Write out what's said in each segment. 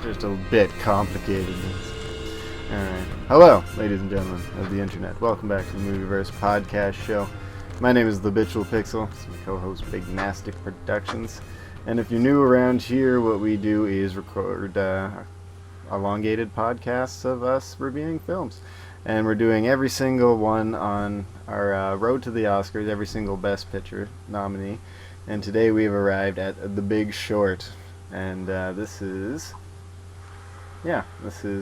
just a bit complicated. Alright. Hello, ladies and gentlemen of the internet. Welcome back to the Movieverse podcast show. My name is Habitual. It's my co-host Big Nastic Productions. And if you're new around here, what we do is record elongated podcasts of us reviewing films. And we're doing every single one on our road to the Oscars, every single Best Picture nominee. And today we've arrived at The Big Short. And this is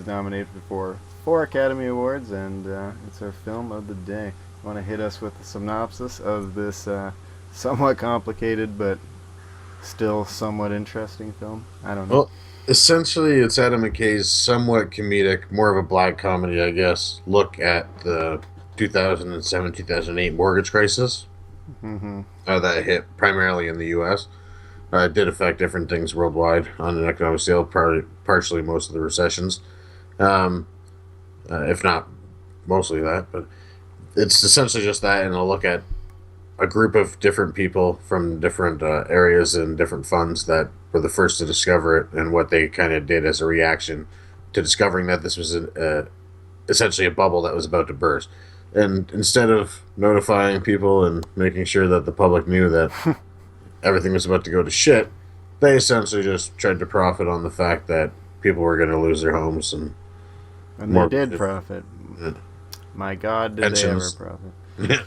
nominated for 4 Academy Awards, and it's our film of the day. You want to hit us with the synopsis of this somewhat complicated but still somewhat interesting film? I don't know. Well, essentially, it's Adam McKay's somewhat comedic, more of a black comedy, I guess, look at the 2007-2008 mortgage crisis that hit primarily in the U.S. It did affect different things worldwide on an economic scale, partially most of the recessions, if not mostly that. But it's essentially just that, and a look at a group of different people from different areas and different funds that were the first to discover it, and what they kind of did as a reaction to discovering that this was essentially a bubble that was about to burst. And instead of notifying people and making sure that the public knew that everything was about to go to shit, they essentially just tried to profit on the fact that people were going to lose their homes. And they did profit. My God, did pensions. They ever profit.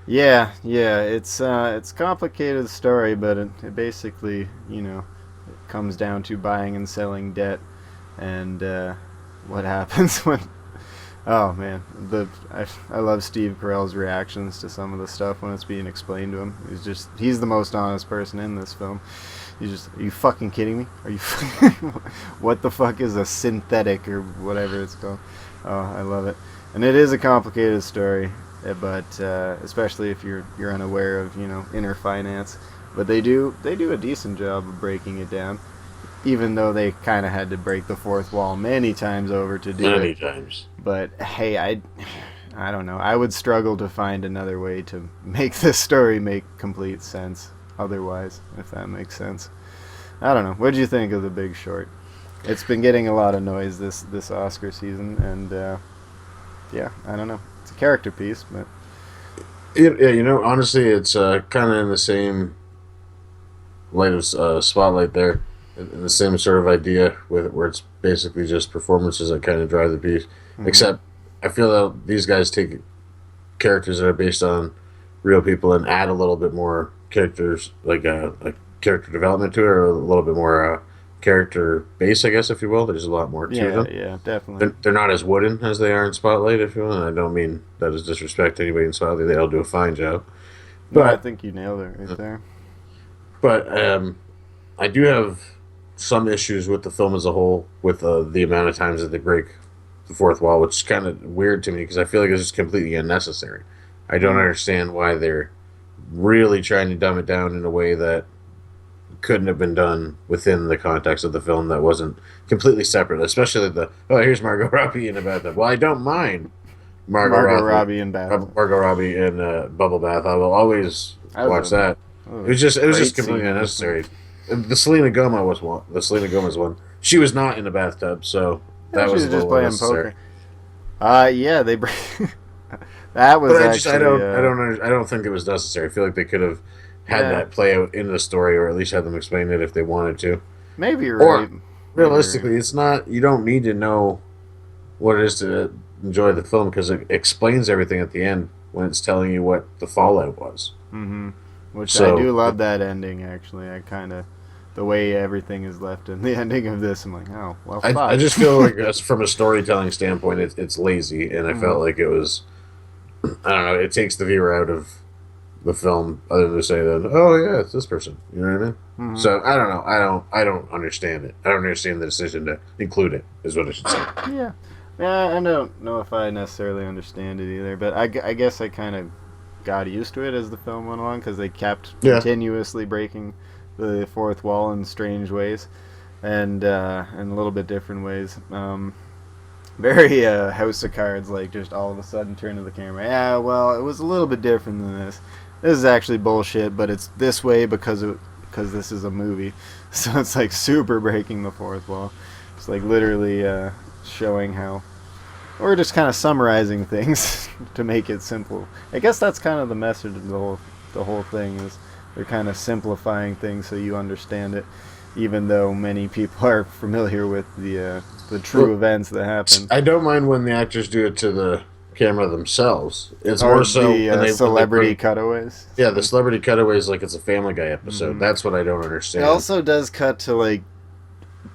Yeah, it's a complicated story, but it basically, it comes down to buying and selling debt, and what happens when... Oh man, I love Steve Carell's reactions to some of the stuff when it's being explained to him. He's the most honest person in this film. He's just, are you fucking kidding me? Are you what the fuck is a synthetic or whatever it's called? Oh, I love it. And it is a complicated story, but especially if you're unaware of, inner finance. But they do a decent job of breaking it down. Even though they kind of had to break the fourth wall many times over to do it. Many times. But hey, I don't know. I would struggle to find another way to make this story make complete sense otherwise, if that makes sense. I don't know. What did you think of The Big Short? It's been getting a lot of noise this Oscar season, and I don't know. It's a character piece, but... Yeah, honestly, it's kind of in the same light of Spotlight there. The same sort of idea where it's basically just performances that kind of drive the piece. Except I feel that these guys take characters that are based on real people and add a little bit more characters, like character development to it, or a little bit more character base, I guess, if you will. There's a lot more to them. Yeah, definitely. They're not as wooden as they are in Spotlight, if you will, and I don't mean that as disrespect to anybody in Spotlight. They all do a fine job. But I think you nailed it right there. But I do have some issues with the film as a whole, with the amount of times that they break the fourth wall, which is kind of weird to me because I feel like it's just completely unnecessary. I don't understand why they're really trying to dumb it down in a way that couldn't have been done within the context of the film, that wasn't completely separate, especially here's Margot Robbie in a bathtub. Well, I don't mind Margot Robbie in bathtub. Margot Robbie in bubble bath. I will always watch that. It was just completely unnecessary. The Selena Gomez one. She was not in the bathtub, so that was a little playing unnecessary. Poker. They that was. But I don't think it was necessary. I feel like they could have had that play out in the story, or at least had them explain it if they wanted to. Maybe you're right. Realistically, it's not. You don't need to know what it is to enjoy the film, because it explains everything at the end when it's telling you what the fallout was. Which I do love that ending, actually. The way everything is left in the ending of this, I'm like, oh, well, fuck. I just feel like from a storytelling standpoint, it's lazy, and I felt like it was, I don't know, it takes the viewer out of the film, other than to say that, oh yeah, it's this person, you know what I mean? So, I don't know, I don't understand it. I don't understand the decision to include it, is what I should say. Yeah, I don't know if I necessarily understand it either, but I guess I kind of got used to it as the film went along, because they kept continuously breaking the fourth wall in strange ways, and in a little bit different ways. Very House of Cards, like just all of a sudden turn to the camera. Yeah, well, it was a little bit different than this. This is actually bullshit, but it's this way because this is a movie. So it's like super breaking the fourth wall. Just like literally showing how, or just kind of summarizing things to make it simple. I guess that's kind of the message of the whole thing is they're kind of simplifying things so you understand it, even though many people are familiar with the true events that happen. I don't mind when the actors do it to the camera themselves. It's Or more so the when they celebrity cutaways. Yeah, the celebrity cutaways like it's a Family Guy episode. Mhm. That's what I don't It understand. also does cut to like,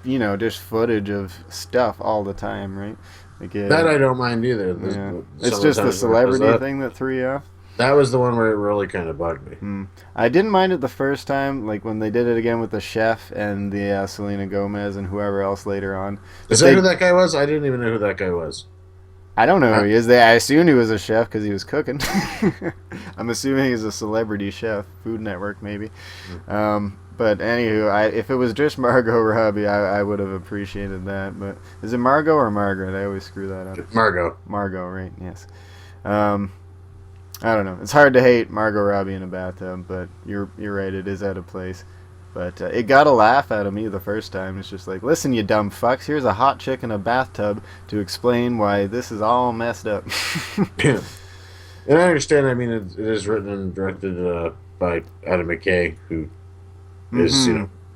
just footage of stuff all the time, right? Like That I don't mind either. yeah. Some It's of just the times where it does celebrity thing that threw you off. That was the one where it really kind of bugged me. I didn't mind it the first time, like when they did it again with the chef and the Selena Gomez and whoever else later on. Is that who that guy was? I didn't even know who that guy was. I don't know who he is. I assumed he was a chef because he was cooking. I'm assuming he's a celebrity chef. Food Network, maybe. But anywho, if it was just Margot Robbie, I would have appreciated that. But is it Margot or Margaret? I always screw that up. Margot, right? Yes. I don't know. It's hard to hate Margot Robbie in a bathtub, but you're right. It is out of place. But it got a laugh out of me the first time. It's just like, listen, you dumb fucks. Here's a hot chick in a bathtub to explain why this is all messed up. Yeah. And I understand. I mean, it is written and directed by Adam McKay, who is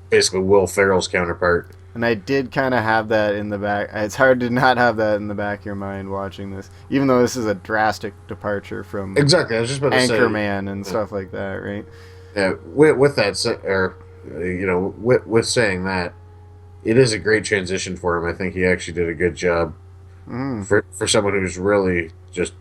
basically Will Ferrell's counterpart. And I did kind of have that in the back. It's hard to not have that in the back of your mind watching this, even though this is a drastic departure from Exactly. I was just about to say Anchorman and stuff like that, right? Yeah. With that, with saying that, it is a great transition for him. I think he actually did a good job for someone who's really just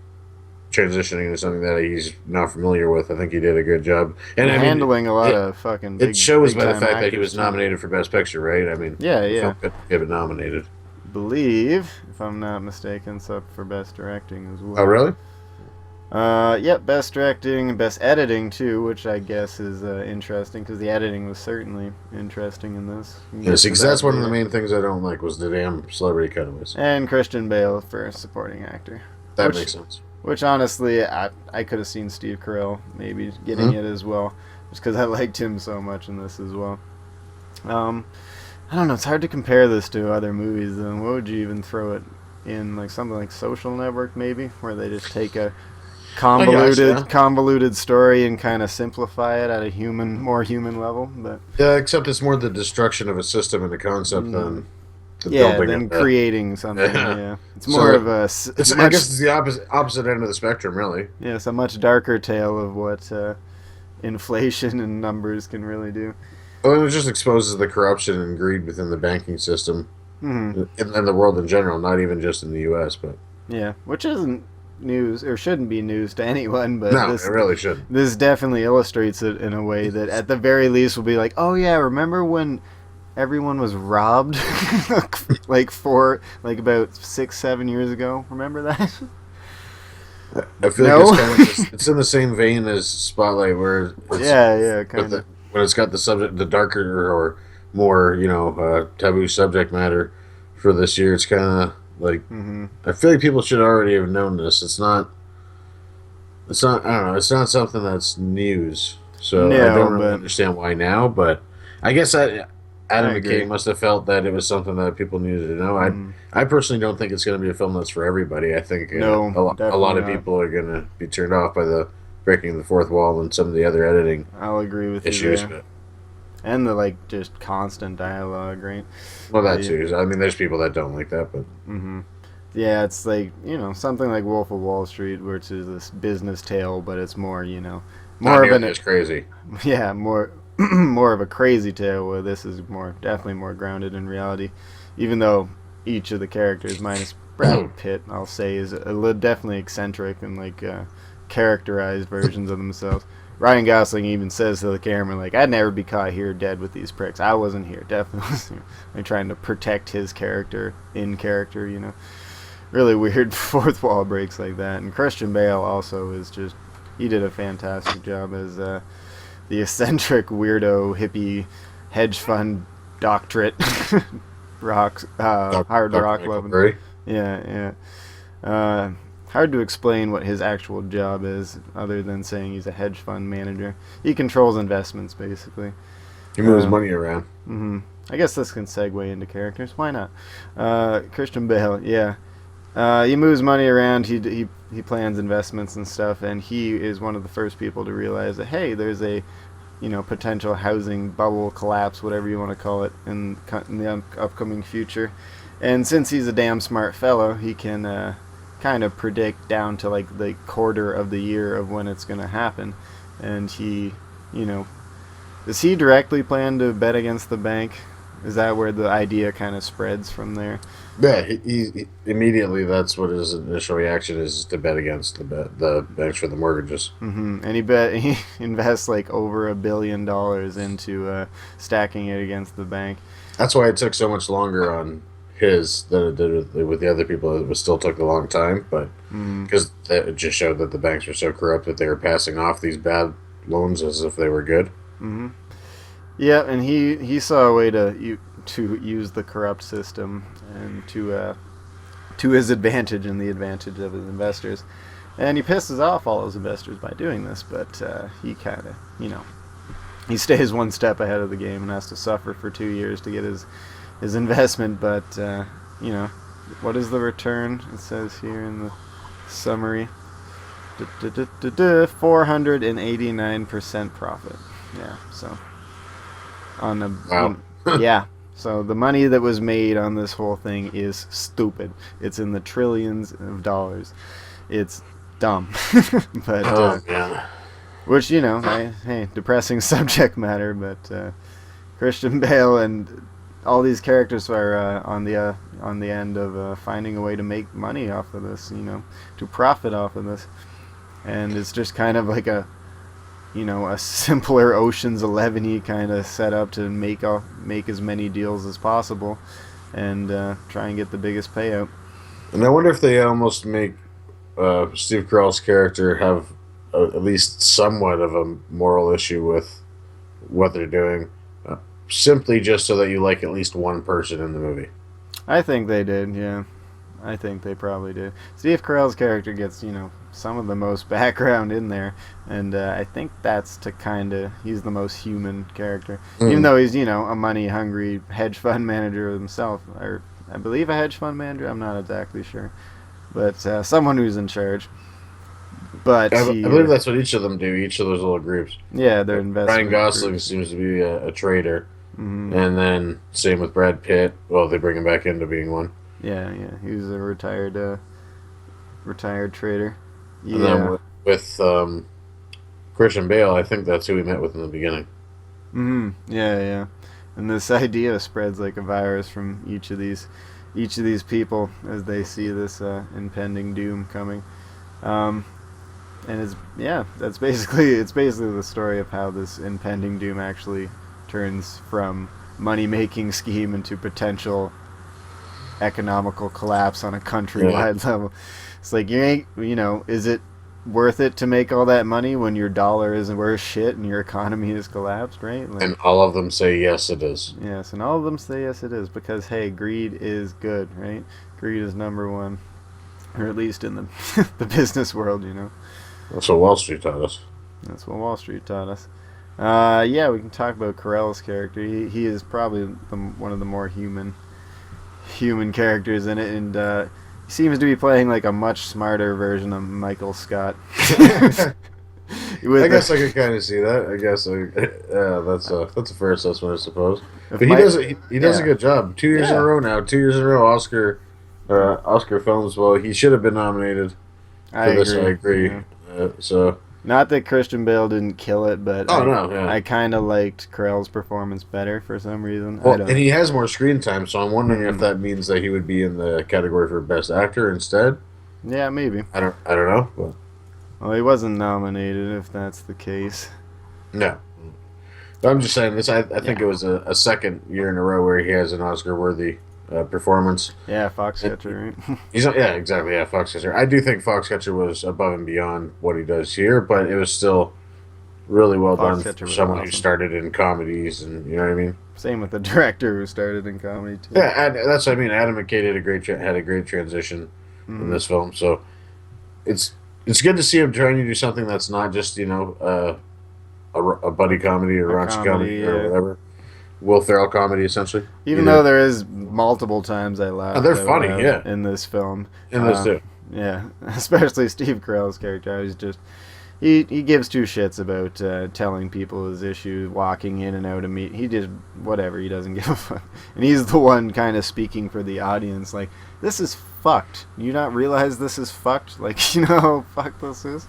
transitioning into something that he's not familiar with. I think he did a good job, and handling a lot of fucking. It shows by the big-time fact that he was actors, nominated for Best Picture, right? I mean, yeah. Give it nominated. Believe, if I'm not mistaken, it's up for Best Directing as well. Oh, really? Yep, Best Directing and Best Editing too, which I guess is interesting because the editing was certainly interesting in this. Yes, because that's one of the main things I don't like was the damn celebrity cutaways. And Christian Bale for supporting actor. That makes sense. Which honestly, I could have seen Steve Carell maybe getting it as well, just because I liked him so much in this as well. I don't know. It's hard to compare this to other movies. Though. What would you even throw it in? Like something like Social Network, maybe, where they just take a convoluted story and kind of simplify it at a more human level. But yeah, except it's more the destruction of a system and a concept than the building than creating something. Yeah, it's So more of a. I guess it's the opposite end of the spectrum, really. Yeah, it's a much darker tale of what inflation and numbers can really do. Well, it just exposes the corruption and greed within the banking system and the world in general, not even just in the U.S. But yeah, which isn't news or shouldn't be news to anyone. But no, it really shouldn't. This definitely illustrates it in a way that, at the very least, will be like, oh yeah, remember when everyone was robbed like about 6-7 years ago? Remember that? I feel like it's kind of it's in the same vein as Spotlight, where it's, kind of. When it's got the subject, the darker or more taboo subject matter for this year, it's kind of like I feel like people should already have known this. It's not. I don't know. It's not something that's news, so I don't really understand why now. But I guess Adam McKay must have felt that it was something that people needed to know. I personally don't think it's going to be a film that's for everybody. I think a lot of people are going to be turned off by the breaking the fourth wall and some of the other editing. I'll agree with issues, you there. And the just constant dialogue, right? Well, that too. I mean, there's people that don't like that, but yeah, it's like something like Wolf of Wall Street, where it's this business tale, but it's more more of it's crazy. Yeah, more of a crazy tale. Where this is definitely more grounded in reality, even though each of the characters, minus Brad Pitt, I'll say, is definitely eccentric and characterized versions of themselves. Ryan Gosling even says to the camera, I'd never be caught here dead with these pricks. I wasn't here. Definitely wasn't here. Trying to protect his character in character, Really weird fourth wall breaks like that. And Christian Bale also is he did a fantastic job as the eccentric weirdo hippie hedge fund doctorate hard rock loving. Yeah. Hard to explain what his actual job is, other than saying he's a hedge fund manager. He controls investments, basically. He moves money around. I guess this can segue into characters. Why not? Christian Bale, yeah. He moves money around. He plans investments and stuff, and he is one of the first people to realize that hey, there's a potential housing bubble collapse, whatever you want to call it, in the upcoming future. And since he's a damn smart fellow, he can kind of predict down to like the quarter of the year of when it's going to happen. And he, does he directly plan to bet against the bank? Is that where the idea kind of spreads from there? Yeah, he immediately that's what his initial reaction is to bet against the banks for the mortgages. And he invests like over $1 billion into stacking it against the bank. That's why it took so much longer on his than it did with the other people. It still took a long time, but because it just showed that the banks were so corrupt that they were passing off these bad loans as if they were good. Yeah, and he saw a way to use the corrupt system and to his advantage and the advantage of his investors. And he pisses off all his investors by doing this, but he kind of, he stays one step ahead of the game and has to suffer for 2 years to get his investment. But, what is the return? It says here in the summary. 489% profit. Yeah, so on the Wow. yeah. So the money that was made on this whole thing is stupid. It's in the trillions of dollars. It's dumb. But Yeah. which hey, depressing subject matter. But Christian Bale and all these characters are on the end of finding a way to make money off of this. To profit off of this, and it's just kind of like a simpler Ocean's 11-y kind of setup to make as many deals as possible and try and get the biggest payout. And I wonder if they almost make Steve Carell's character have at least somewhat of a moral issue with what they're doing, simply just so that you like at least one person in the movie. I think they did, yeah. I think they probably did. Steve Carell's character gets, some of the most background in there, and I think that's to he's the most human character. Even though he's, a money-hungry hedge fund manager himself, or I believe a hedge fund manager, I'm not exactly sure. But someone who's in charge. But I believe that's what each of them do, each of those little groups. Yeah, they're investment Ryan Gosling groups. seems to be a trader, and then same with Brad Pitt. Well, they bring him back into being one. Yeah, he was a retired trader. Yeah. And then with Christian Bale, I think that's who we met with in the beginning. Yeah. And this idea spreads like a virus from each of these people as they see this impending doom coming. And it's basically the story of how this impending doom actually turns from money-making scheme into potential economical collapse on a countrywide level. It's like is it worth it to make all that money when your dollar isn't worth shit and your economy has collapsed, right? Like, And all of them say yes, it is. yes, and all of them say yes it is because hey, greed is good, right? Greed is number one, or at least in the the business world, That's what Wall Street taught us. That's what Wall Street taught us. Yeah, we can talk about Carell's character. He is probably one of the more human characters in it, and he seems to be playing like a much smarter version of Michael Scott. I guess I could kind of see that. I guess that's a fair assessment, I suppose. But he does a good job. 2 years in a row now. 2 years in a row, Oscar films. Well, he should have been nominated for this. I agree. Yeah. So not that Christian Bale didn't kill it, but yeah. I kind of liked Carell's performance better for some reason. Well, and he has more screen time, so I'm wondering if that means that he would be in the category for Best Actor instead. Yeah, maybe. I don't know. But. Well, he wasn't nominated, if that's the case. No. But I'm just saying this. I think it was a second year in a row where he has an Oscar-worthy performance. Yeah, Foxcatcher, right? Exactly. Yeah, Foxcatcher. I do think Foxcatcher was above and beyond what he does here, but it was still really well done for someone who started in comedies, and you know what I mean. Same with the director who started in comedy too. Yeah, that's what I mean. Adam McKay had a great transition in this film, so it's good to see him trying to do something that's not just a buddy comedy or raunchy comedy or whatever. Will Ferrell comedy essentially. Even though there is multiple times I laughed they're out funny, loud yeah, in this film. in this too. Yeah, especially Steve Carell's character. He's just he gives two shits about telling people his issues, walking in and out of meet. He just whatever. He doesn't give a fuck, and he's the one kind of speaking for the audience. Like, this is fucked. You not realize this is fucked? Like, you know how fucked this is.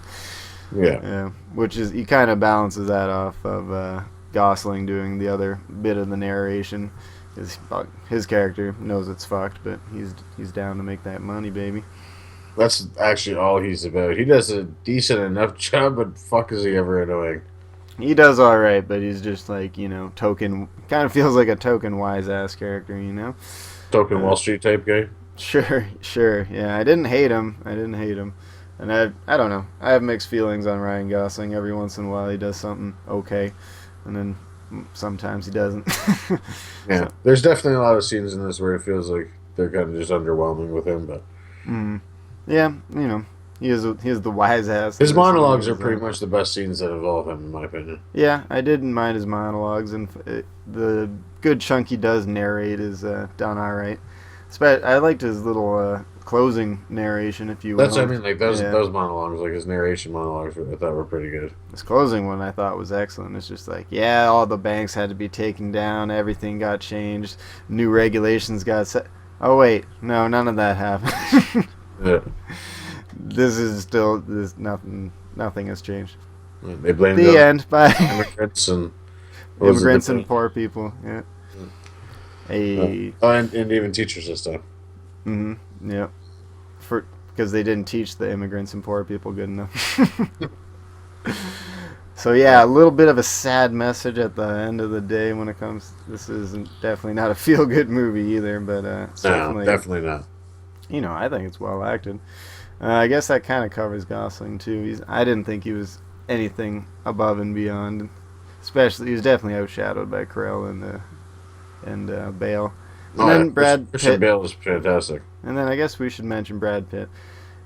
Yeah. Which is he kind of balances that off of Gosling doing the other bit of the narration. His character knows it's fucked, but he's down to make that money, baby. That's actually all he's about. He does a decent enough job, but fuck is he ever annoying. He does all right, but he's just like, token. Kind of feels like a token wise ass character, Token Wall Street type guy. Sure. Yeah, I didn't hate him. And I don't know. I have mixed feelings on Ryan Gosling. Every once in a while he does something okay, and then sometimes he doesn't. Yeah, so. There's definitely a lot of scenes in this where it feels like they're kind of just underwhelming with him, but. Yeah, he is the wise ass. His monologues are pretty much the best scenes that involve him, in my opinion. Yeah, I didn't mind his monologues, and the good chunk he does narrate is done all right. I liked his little closing narration, if you will. That's what I mean, like those monologues, like his narration monologues, I thought were pretty good. His closing one I thought was excellent. It's just like, yeah, all the banks had to be taken down, everything got changed, new regulations got set. Oh wait, no, none of that happened. Yeah. This is still nothing has changed. They blame the end by immigrants and poor people. Yeah. And even teachers this time. Mm-hmm. Yeah. Because they didn't teach the immigrants and poor people good enough. So yeah, a little bit of a sad message at the end of the day when it comes. This isn't definitely not a feel good movie either, but definitely not. I think it's well acted. I guess that kind of covers Gosling too. I didn't think he was anything above and beyond. Especially, he was definitely outshadowed by Carell and Bale. And then Brad Pitt. Bale was fantastic. And then I guess we should mention Brad Pitt.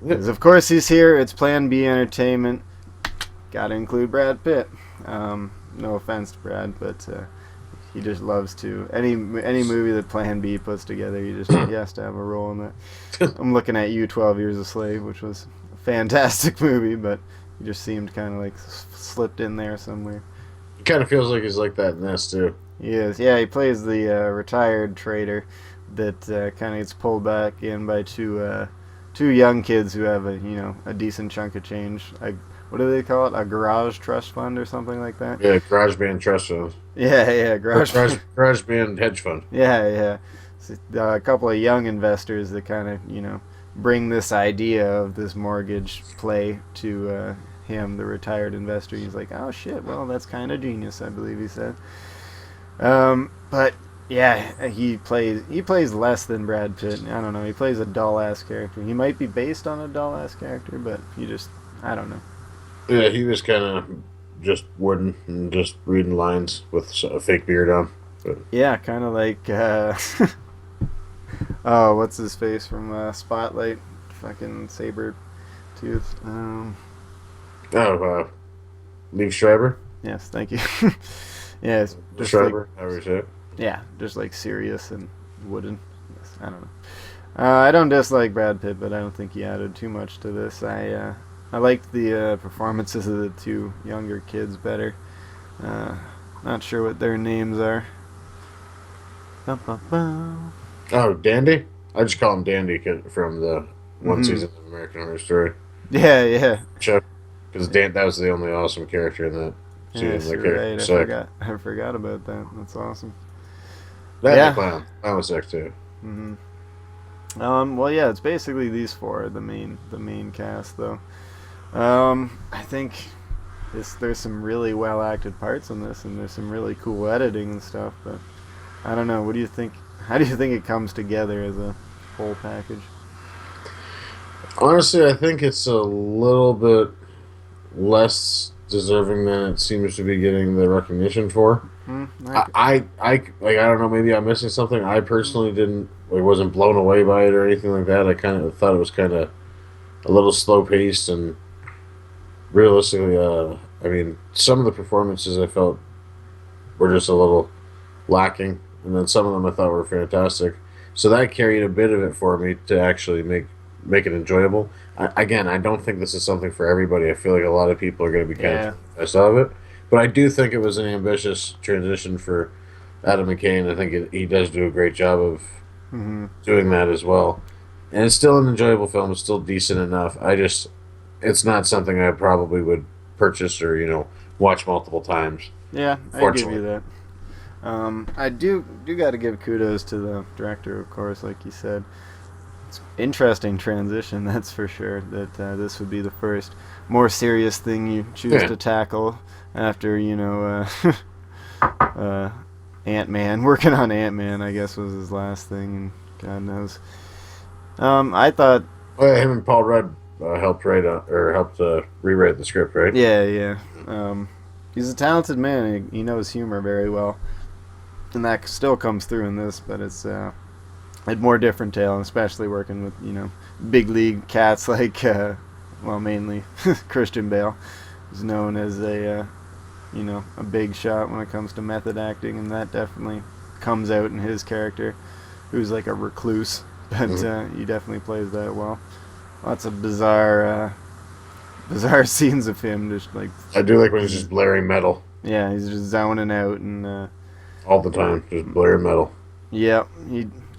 Because of course he's here. It's Plan B Entertainment. Got to include Brad Pitt. No offense to Brad, but he just loves to. Any movie that Plan B puts together, he has to have a role in that. I'm looking at you, 12 Years a Slave, which was a fantastic movie, but he just seemed kind of like slipped in there somewhere. It kind of feels like he's like that in this too. He is. Yeah, he plays the retired trader that kind of gets pulled back in by two young kids who have a decent chunk of change. What do they call it? A garage trust fund or something like that? Yeah, garage band trust fund. Yeah, garage band hedge fund. Yeah. So, a couple of young investors that kind of, bring this idea of this mortgage play to him, the retired investor. He's like, oh shit, well, that's kind of genius, I believe he said. But yeah, he plays less than Brad Pitt. I don't know. He plays a dull ass character. He might be based on a dull ass character, but I don't know. Yeah, he was kind of just wooden and just reading lines with a fake beard on. But. Yeah, kind of like oh, what's his face from Spotlight? Fucking saber tooth. Liev Schreiber. Yes, thank you. Yeah, it's just Schreiber. How you say it? Yeah, just like serious and wooden. Yes, I don't know. I don't dislike Brad Pitt, but I don't think he added too much to this. I liked the performances of the two younger kids better. Not sure what their names are. Oh, Dandy? I just call him Dandy from the one season of American Horror Story. Yeah. Because that was the only awesome character in that season. Yes, you're right. I forgot about that. That's awesome. That clown was sick too. Mm-hmm. Well, yeah, it's basically these four, the main cast, though. I think there's some really well acted parts in this, and there's some really cool editing and stuff. But I don't know. What do you think? How do you think it comes together as a whole package? Honestly, I think it's a little bit less deserving than it seems to be getting the recognition for. I don't know. Maybe I'm missing something. I personally wasn't blown away by it or anything like that. I kind of thought it was kind of a little slow paced, and realistically, some of the performances I felt were just a little lacking, and then some of them I thought were fantastic. So that carried a bit of it for me to actually make it enjoyable. Again, I don't think this is something for everybody. I feel like a lot of people are going to be kind of Yeah. pissed off of it, but I do think it was an ambitious transition for Adam McKay, and I think he does do a great job of Hmm. doing that as well. And it's still an enjoyable film. It's still decent enough. It's not something I probably would purchase or watch multiple times. Yeah, I give you Fortunately, that. I do got to give kudos to the director, of course, like you said. It's interesting transition, that's for sure. That this would be the first more serious thing you choose yeah. to tackle after Ant-Man. Working on Ant-Man, I guess, was his last thing, and God knows. I thought, Well, him and Paul Rudd helped helped rewrite the script, right? yeah, yeah. He's a talented man. He knows humor very well, and that still comes through in this. But it's a more different tale, and especially working with big league cats like mainly Christian Bale, who's known as a big shot when it comes to method acting, and that definitely comes out in his character, who's like a recluse, but he definitely plays that well. Lots of bizarre scenes of him just like, I do like when he's just blaring metal yeah, he's just zoning out, and all the time, just blaring metal. yeah,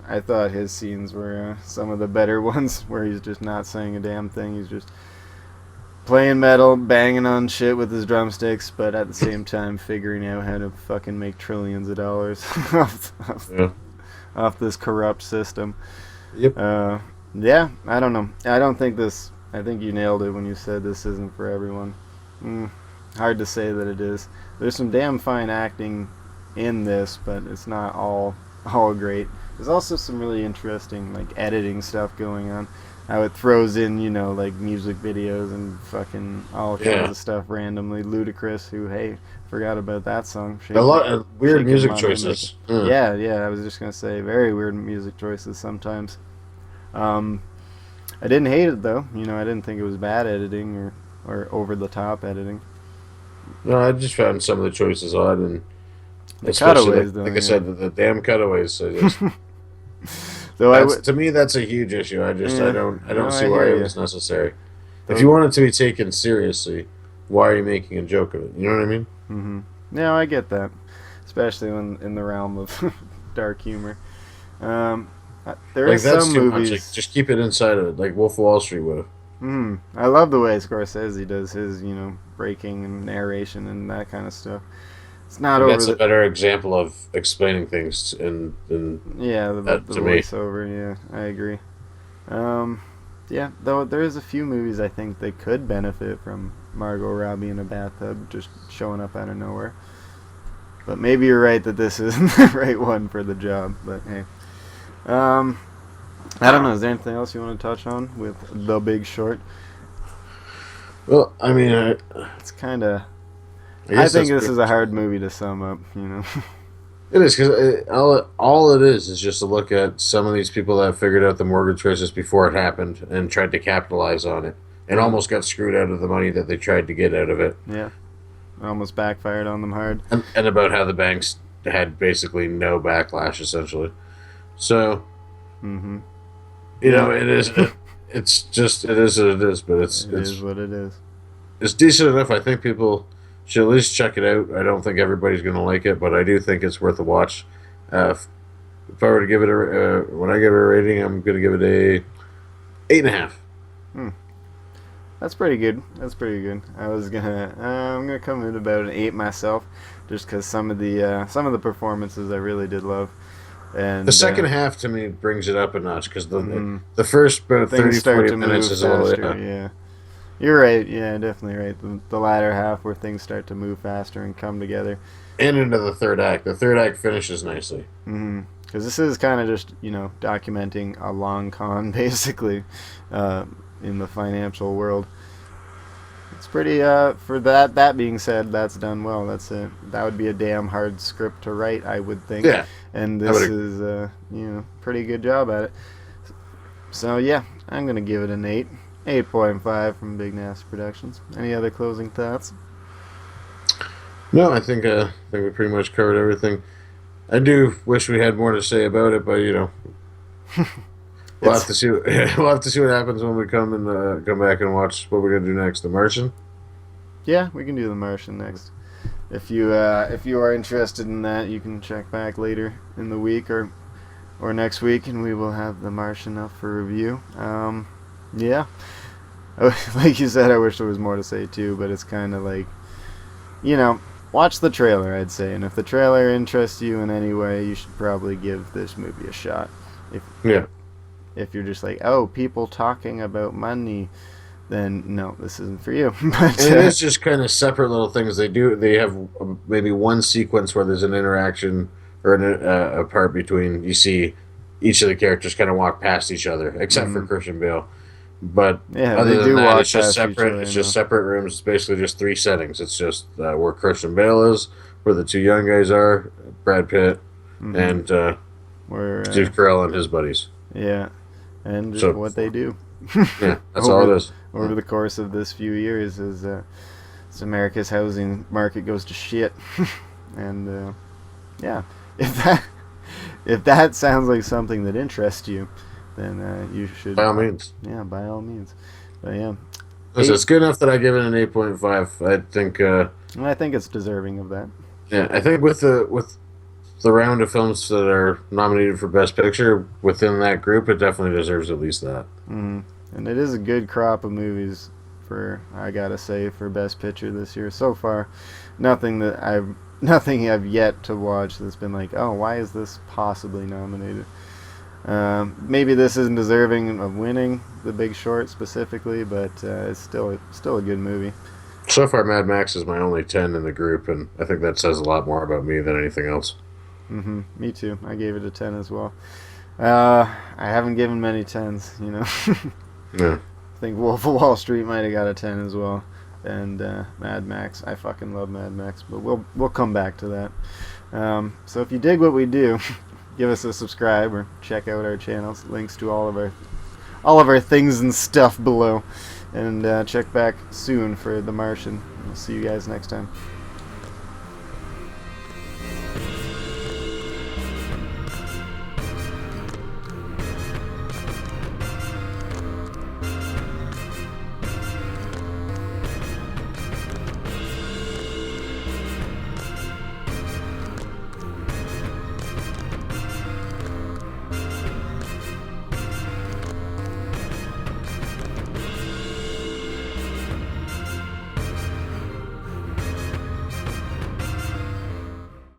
I thought his scenes were some of the better ones, where he's just not saying a damn thing. He's just playing metal, banging on shit with his drumsticks, but at the same time figuring out how to fucking make trillions of dollars Yeah. off this corrupt system. Yep. Yeah, I don't know. I think you nailed it when you said this isn't for everyone. Hard to say that it is. There's some damn fine acting in this, but it's not all great. There's also some really interesting like editing stuff going on. How it throws in, like music videos and fucking all kinds of stuff randomly. Ludacris, who, hey, forgot about that song. A lot of weird music choices. Yeah, I was just gonna say, very weird music choices sometimes. I didn't hate it though. I didn't think it was bad editing or over the top editing. No, I just found some of the choices odd, and The especially cutaways, though. like I said, the damn cutaways. I just, Though to me, that's a huge issue. I don't No, see I why hear it ya. was necessary. Though- If you want it to be taken seriously, why are you making a joke of it? You know what I mean? Mm-hmm. No, I get that, especially when in the realm of dark humor. There Like is that's some too movies. much. Like, just keep it inside of it, like Wolf of Wall Street would have. I love the way Scorsese does his, breaking and narration and that kind of stuff. It's not over That's a the better example of explaining things in yeah the that to me. voiceover. Yeah, I agree. Yeah, though there is a few movies I think they could benefit from Margot Robbie in a bathtub just showing up out of nowhere. But maybe you're right that this isn't the right one for the job. But hey, I don't know. Is there anything else you want to touch on with The Big Short? Well, I mean, It's kind of. I guess think that's this is a hard movie to sum up. It is because all it is just to look at some of these people that figured out the mortgage crisis before it happened and tried to capitalize on it and almost got screwed out of the money that they tried to get out of it. Yeah, almost backfired on them hard. And about how the banks had basically no backlash essentially. So, Mm-hmm. it is. It's just it is what it is, but It is what it is. it's decent enough. I think people should at least check it out. I don't think everybody's going to like it, but I do think it's worth a watch. If I were to give it when I give it a rating, I'm going to give it a 8.5. That's pretty good. I'm gonna come in about an 8 myself, just because some of the performances I really did love. And The second half to me brings it up a notch because Mhm. the first about things 30, start 40 to move minutes is a little faster. Yeah, you're right. Yeah, definitely right. The latter half where things start to move faster and come together. and into the third act. The third act finishes nicely. Because this is kind of just documenting a long con basically, in the financial world. It's pretty. For that. That being said, that's done well. That would be a damn hard script to write, I would think. Yeah, And I this would is pretty good job at it. So yeah, I'm gonna give it an 8. 8.5 from Big Nasty Productions. Any other closing thoughts? no, I think we pretty much covered everything. I do wish we had more to say about it, but we'll have It's to see. We'll have to see what happens when we come back and watch what we're gonna do next. The Martian. Yeah, we can do The Martian next. If you are interested in that, you can check back later in the week or next week, and we will have The Martian up for review. Yeah, like you said, I wish there was more to say too, but it's kind of like, watch the trailer, I'd say, and if the trailer interests you in any way, you should probably give this movie a shot. If Yeah. if you're just like, oh, people talking about money, then no, this isn't for you. But And it is just kind of separate little things they do. They have maybe one sequence where there's an interaction or a part between. You see each of the characters kind of walk past each other, except for Mhm. Christian Bale. But Yeah, other they than do that, walk it's just past each separate. other. It's just separate rooms. It's basically just three settings. It's just where Christian Bale is, where the two young guys are, Brad Pitt and Where Steve Carell and his buddies. yeah, and just So what they do. yeah, that's all it is. Over the course of this few years, as America's housing market goes to shit, and yeah, if that if that sounds like something that interests you, then you should, By all means. yeah, by all means. But yeah, Listen, it's good enough that I give it an 8.5. I think. and I think it's deserving of that. Yeah, I think with the round of films that are nominated for Best Picture within that group, it definitely deserves at least that. And it is a good crop of movies for, I gotta say, for Best Picture this year so far. Nothing I've yet to watch that's been like, oh, why is this possibly nominated? Maybe this isn't deserving of winning The Big Short specifically, but it's still a good movie. So far, Mad Max is my only 10 in the group, and I think that says a lot more about me than anything else. Me too. I gave it a 10 as well. I haven't given many 10s. Yeah. I think Wolf of Wall Street might have got a 10 as well, and Mad Max. I fucking love Mad Max, but we'll come back to that. So if you dig what we do, give us a subscribe or check out our channels. Links to all of our things and stuff below, and check back soon for The Martian. We'll see you guys next time.